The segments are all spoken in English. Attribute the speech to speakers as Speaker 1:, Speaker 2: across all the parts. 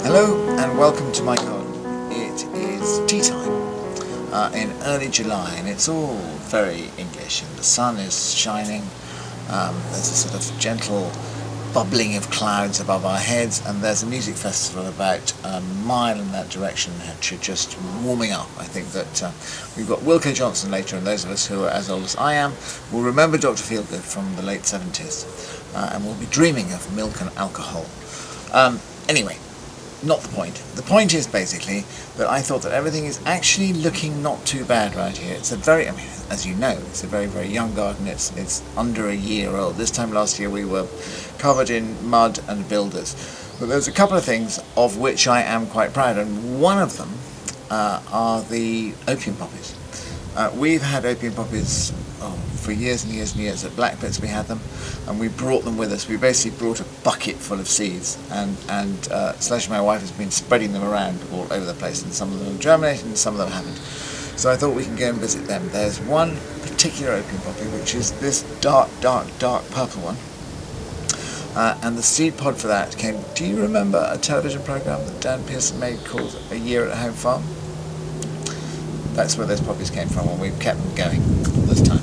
Speaker 1: Hello and welcome to my garden. It is tea time in early July and it's all very English and the sun is shining. There's a sort of gentle bubbling of clouds above our heads and there's a music festival about a mile in that direction just warming up. I think that we've got Wilko Johnson later, and those of us who are as old as I am will remember Dr. Feelgood from the late 70s and we'll be dreaming of milk and alcohol. Anyway, not the point. The point is basically that I thought that everything is actually looking not too bad right here. It's a very, as you know, it's a very, very young garden. It's under a year old. This time last year we were covered in mud and builders. But there's a couple of things of which I am quite proud, and one of them are the opium poppies. We've had opium poppies for years and years and years. At Blackbits we had them, and we brought them with us. We basically brought a bucket full of seeds, and Slash, my wife, has been spreading them around all over the place, and some of them have germinated and some of them haven't. So I thought we can go and visit them. There's one particular opium poppy, which is this dark purple one, and the seed pod for that came. Do you remember a television program that Dan Pearson made called A Year at Home Farm? That's where those poppies came from, and we've kept them going all this time.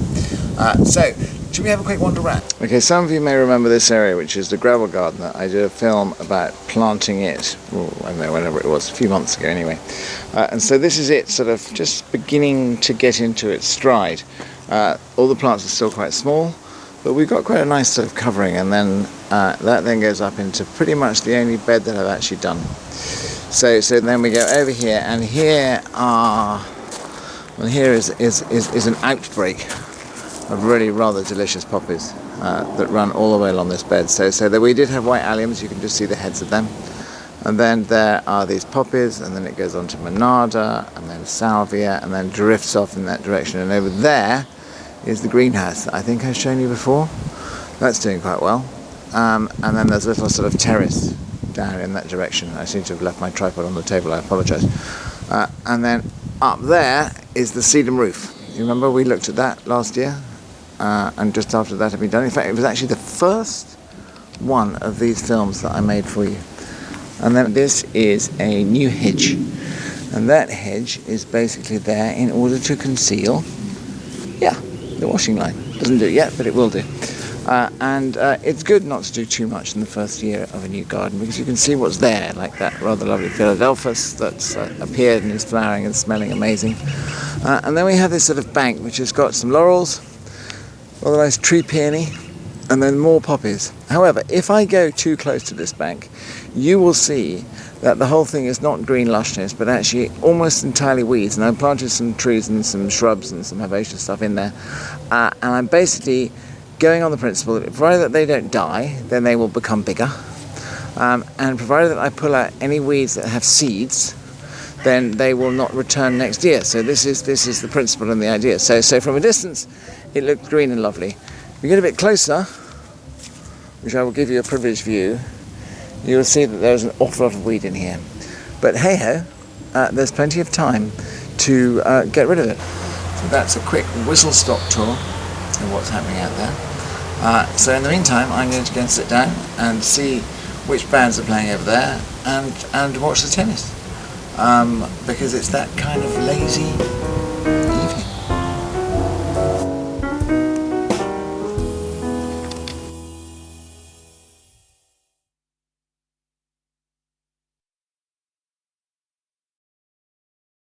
Speaker 1: So, should we have a quick wander around? Okay, some of you may remember this area, which is the gravel garden. I did a film about planting it, I don't know, whenever it was, a few months ago anyway. And so this is it, sort of just beginning to get into its stride. All the plants are still quite small, but we've got quite a nice sort of covering, and then that then goes up into pretty much the only bed that I've actually done. So then we go over here, and here are... Well, here is an outbreak of really rather delicious poppies that run all the way along this bed. So that we did have white alliums, you can just see the heads of them. And then there are these poppies, and then it goes on to monarda, and then salvia, and then drifts off in that direction. And over there is the greenhouse that I think I've shown you before. That's doing quite well. And then there's a little sort of terrace down in that direction. I seem to have left my tripod on the table, I apologise. And then up there is the sedum roof. You remember we looked at that last year, and just after that had been done. In fact, it was actually the first one of these films that I made for you. And then this is a new hedge, and that hedge is basically there in order to conceal, the washing line. Doesn't do it yet, but it will do. And it's good not to do too much in the first year of a new garden, because you can see what's there, like that rather lovely Philadelphus that's appeared and is flowering and smelling amazing. And then we have this sort of bank which has got some laurels, rather nice tree peony, and then more poppies. However, if I go too close to this bank, you will see that the whole thing is not green lushness, but actually almost entirely weeds. And I've planted some trees and some shrubs and some herbaceous stuff in there, and I'm basically going on the principle that provided that they don't die, then they will become bigger, and provided that I pull out any weeds that have seeds, then they will not return next year. So this is the principle and the idea. So from a distance it looked green and lovely. If you get a bit closer, which I will give you a privileged view, you will see that there's an awful lot of weed in here. But hey ho, there's plenty of time to get rid of it. So that's a quick whistle-stop tour of what's happening out there. So in the meantime, I'm going to go and sit down and see which bands are playing over there and watch the tennis. Because it's that kind of lazy